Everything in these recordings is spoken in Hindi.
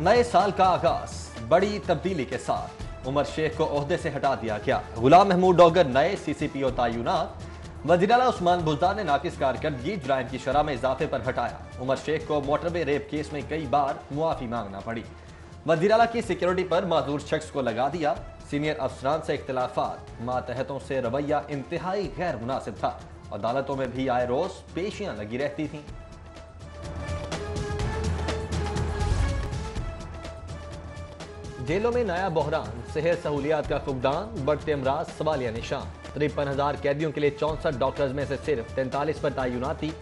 नए साल का आगाज बड़ी तब्दीली के साथ उमर शेख को ओहदे से हटा दिया गया। गुलाम महमूद डोगर नए सीसीपीओ तैनात। वज़ीर-ए-आला उस्मान बुज़दार ने नाकिस कारकर्दगी जराइम की शरह में इजाफे पर हटाया। उमर शेख को मोटरवे रेप केस में कई बार मुआफी मांगना पड़ी। वज़ीर-ए-आला की सिक्योरिटी पर माजूर शख्स को लगा दिया। सीनियर अफसरान से इख्तिलाफात, मातहतों से रवैया इंतहाई गैर मुनासिब था। अदालतों में भी आए रोज पेशियां लगी रहती थीं। जेलों में नया बहरान, सेहत सहूलियात का फुकदान, बढ़ते अमराज सवालिया निशान। 53,000 कैदियों के लिए 64 डॉक्टर्स में से सिर्फ 43 पर तैनाती।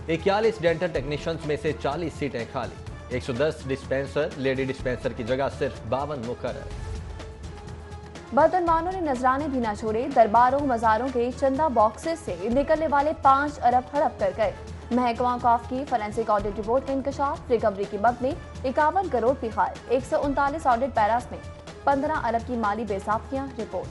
41 डेंटल टेक्नीशियंस में से 40 सीटें खाली। 110 डिस्पेंसर, लेडी डिस्पेंसर की जगह सिर्फ 52 मुकर्रर। बर्तनवानों ने नजराने भी न छोड़े। दरबारों मज़ारों के चंदा बॉक्सेस से निकलने वाले 5 अरब हड़प कर गए। महकमा कॉफ की फोरेंसिक ऑडिट रिपोर्ट का इंकशाफ। रिकवरी की मद में 51 करोड़ पिहार। 139 ऑडिट पैरास में 15 अरब की माली बेसाख्तियां। रिपोर्ट।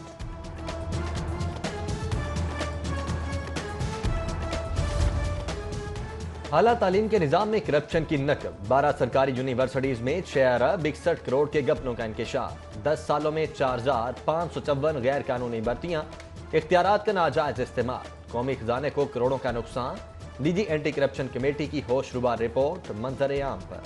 आला तालीम के निजाम में करप्शन की नकब। 12 सरकारी यूनिवर्सिटीज में 6 अरब 61 करोड़ के गपलों का इंकशाफ। 10 सालों में 4,554 गैर कानूनी भर्तियां। इख्तियारात का नाजायज इस्तेमाल, कौमी खजाने को करोड़ों का नुकसान। डीजी एंटी करप्शन कमेटी की होशरुबा रिपोर्ट मंजर आम पर।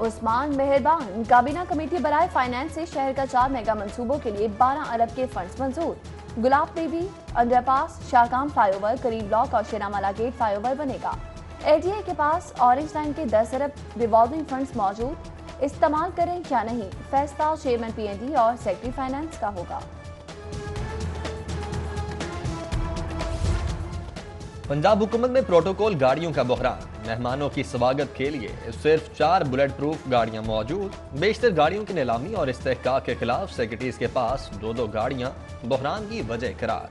उस्मान मेहरबान, काबीना कमेटी बराए फाइनेंस से शहर का 4 मेगा मंसूबों के लिए 12 अरब के फंड्स मंजूर। गुलाब देवी अंडरपास, शाहकाम फ्लाईओवर, करीब ब्लॉक और शेरामाला गेट फ्लाईओवर बनेगा। एडीए के पास ऑरेंज लाइन के 10 अरब रिवॉल्विंग फंड्स मौजूद, इस्तेमाल करें या नहीं, फैसला चेयरमैन पीएनडी और सेक्रेटरी फाइनेंस का होगा। पंजाब हुकूमत में प्रोटोकॉल गाड़ियों का बहरान। मेहमानों की स्वागत के लिए सिर्फ 4 बुलेट प्रूफ गाड़ियां मौजूद। बेशतर गाड़ियों की नीलामी और इस्तेहकाक के खिलाफ सेक्रेटरीज के पास 2-2 गाड़ियां बहरान की वजह करार।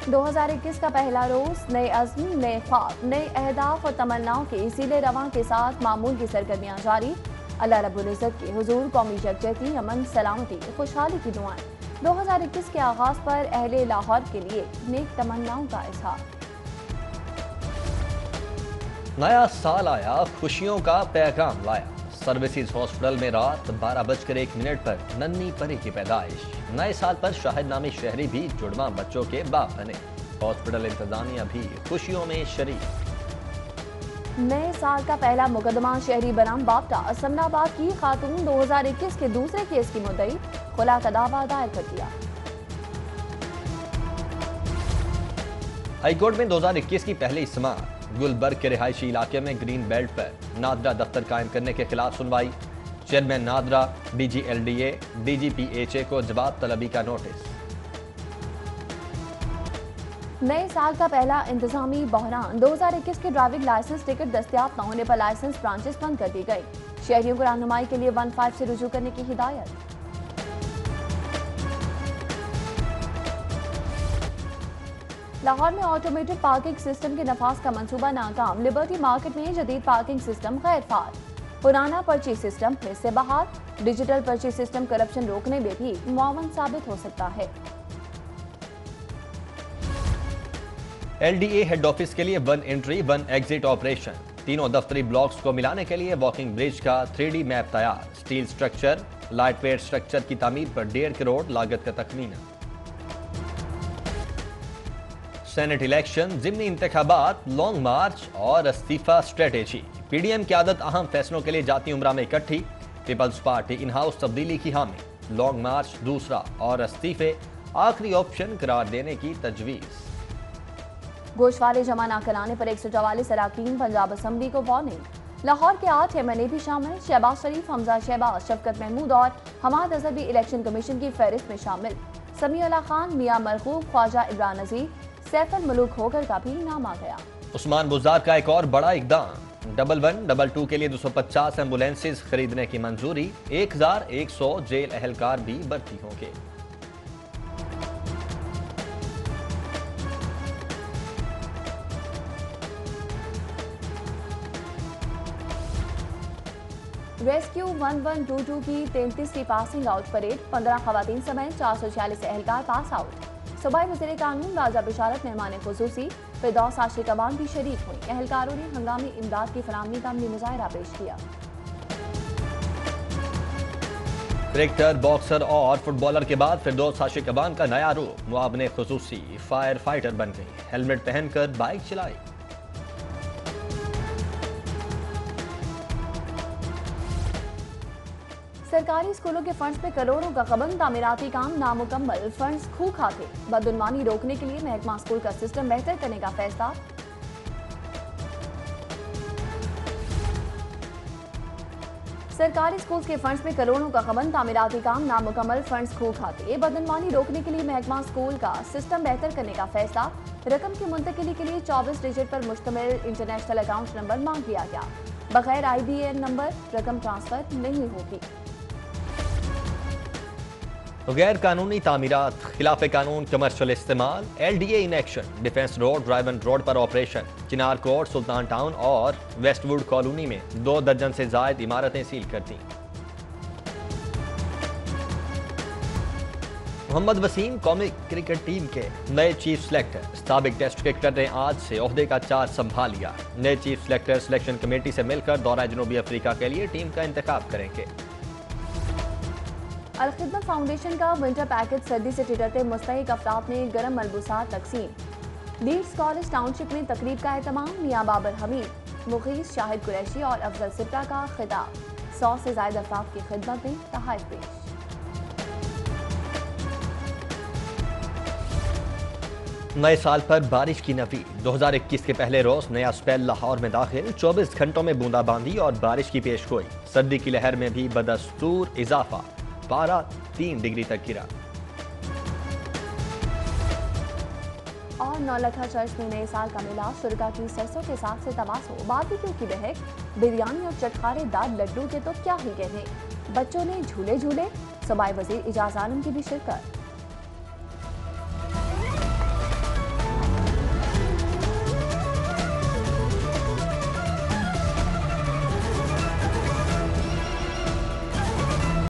2021 का पहला रोज नए अज़्म, नए ख्वाब, नए अहदाफ और तमन्नाओं के इसीले रवां के साथ मामूल की सरगर्मियां जारी। अल्लाह रब्बुल इज़्ज़त के हुजूर कौमी यकजहती, अमन, सलामती, खुशहाली की दुआएं। 2021 के आगाज पर अहले लाहौर के लिए नेक तमन्नाओं का इज़हार। नया साल आया, खुशियों का पैगाम लाया। सर्विसेज हॉस्पिटल में रात 12:01 पर नन्ही परी की पैदाइश। नए साल पर शाहिदनामी शहरी भी जुड़वा बच्चों के बाप बने। हॉस्पिटल इंतजामिया भी खुशियों में शरीक। नए साल का पहला मुकदमा शहरी बनाम बापटा। समनाबाद की खातून 2021 के दूसरे केस की मुद्दई, खुला का दावा दायर कर दिया। हाईकोर्ट में 2021 की पहली समाअत। गुलबर्ग के रिहायशी इलाके में ग्रीन बेल्ट पर नादरा दफ्तर कायम करने के खिलाफ सुनवाई। चेयरमैन नादरा, डीजी एलडीए, डीजीपीएचए को जवाब तलबी का नोटिस। नए साल का पहला इंतजामी बहरान। 2021 के ड्राइविंग लाइसेंस टिकट दस्तियाब न होने पर लाइसेंस ब्रांचेस बंद कर दी गई। शहरियों को रहनुमाई के लिए 15 से रुजू करने की हिदायत। लाहौर में ऑटोमेटेड पार्किंग सिस्टम के नफाज का मंसूबा नाकाम। लिबर्टी मार्केट में जदीद पार्किंग सिस्टम गैर फाल। पुराना पर्ची सिस्टम फिर से बहाल। डिजिटल पर्ची सिस्टम करप्शन रोकने में भी मुआवन साबित हो सकता है। एलडीए हेड ऑफिस के लिए 1 एंट्री 1 एग्जिट ऑपरेशन। तीनों दफ्तरी ब्लॉक्स को मिलाने के लिए वॉकिंग ब्रिज का 3D मैप तैयार। Steel structure, light weight structure की तामीर पर 1.5 करोड़ लागत का तखमीना। सेनेट इलेक्शन, जिमनी इंतखाबात, लॉन्ग मार्च और इस्तीफा स्ट्रेटेजी। पीडीएम की आदत अहम फैसलों के लिए जाती उम्रा में इकट्ठी। पीपल्स पार्टी इन हाउस तब्दीली की हामी। लॉन्ग मार्च दूसरा और इस्तीफे आखिरी ऑप्शन करार देने की तजवीज। गोशवारे जमा न कराने पर 144 अराकीन। पंजाब असम्बली को वार्निंग। लाहौर के 8 एमएनए भी शामिल। शहबाज शरीफ, हमजा शहबाज, शफकत महमूद और हमाद अजहर भी इलेक्शन कमीशन की फहरिस्त में शामिल। समीउल्लाह खान, मियां मरहूब, ख्वाजा इमरान नजीर, सैफुल मुल्क होकर का भी नाम आ गया। उस्मान बुज़दार का एक और बड़ा इकदाम। 1122 के लिए 250 एम्बुलेंसेज खरीदने की मंजूरी। 1100 जेल अहलकार भी भर्ती होंगे। रेस्क्यू 1122 की 33वीं पासिंग आउट परेड। 15 खवातीन समेत 446 एहलकार पास आउट। सूबाई वज़ीर कानून राजा बिशारत मेहमान खुसूसी फिरदौस आशिक अवान भी शरीक हुई। एहलकारों ने हंगामी इमदाद की फराहमी का अमली मुजाहरा पेश किया। क्रिकेटर, बॉक्सर और फुटबॉलर के बाद फिरदौस आशिक अवान का नया रूप, मुआवने खुसूसी फायर फाइटर बन गई। हेलमेट पहनकर बाइक चलाई। सरकारी स्कूलों के फंड्स में करोड़ों का गबन, तामीराती काम नामुकम्मल, फंड्स खूह खाते। बदउनवानी रोकने के लिए महकमा स्कूल का सिस्टम बेहतर करने का फैसला। सरकारी स्कूल्स के फंड्स में करोड़ों का गबन, तामीराती काम नामुकम्मल, फंड्स खूह खाते। बदउनवानी रोकने के लिए महकमा स्कूल का सिस्टम बेहतर करने का फैसला। रकम की मुंतकिली के लिए 24 डिजिट पर मुश्तमिल इंटरनेशनल अकाउंट नंबर मांग लिया गया। बगैर IBAN नंबर रकम ट्रांसफर नहीं होगी। गैर कानूनी तामीरात, खिलाफ कानून कमर्शियल इस्तेमाल, LDA in action. Defence road, driven road पर ऑपरेशन। चिनार कोट, सुल्तान टाउन और वेस्टवुड कॉलोनी में 2 दर्जन से जायद इमारतें सील कर दी। मोहम्मद वसीम कौमी क्रिकेट टीम के नए चीफ सिलेक्टर। साबिक टेस्ट क्रिकेटर ने आज से ओहदे का चार्ज संभाल लिया। नए चीफ सिलेक्टर सिलेक्शन कमेटी से मिलकर दौरा जनूबी अफ्रीका के लिए टीम का इंतखाब करेंगे। अल-खिदमत फाउंडेशन का विंटर पैकेज सर्दी से ठिठुरते मुस्तहिक अफराद में गर्म मलबूसात तकसीम। लीड्स कॉलेज टाउनशिप में तकरीब का एहतमाम। मियां बाबर हमीद, मुगीस शाहिद कुरैशी और अफजल सिप्रा का खिताब। 100 से ज्यादा अफराद की खिदमत में तहफ़्फ़ुज़ पेश। नए साल पर बारिश की नफी। 2021 के पहले रोज नया स्पेल लाहौर में दाखिल। 24 घंटों में बूंदाबांदी और बारिश की पेशगोई। सर्दी की लहर में भी बदस्तूर इजाफा, पारा 3 डिग्री तक गिरा। और नौलखा चर्च में नए साल का मिलाद, शुरका की सरसों के साग से तवासो, बारबेक्यू की दहक, बिरयानी और चटखारेदार लड्डू के तो क्या ही कहने। बच्चों ने झूले झूले, सूबाई वज़ीर इजाज़ आलम की भी शिरकत।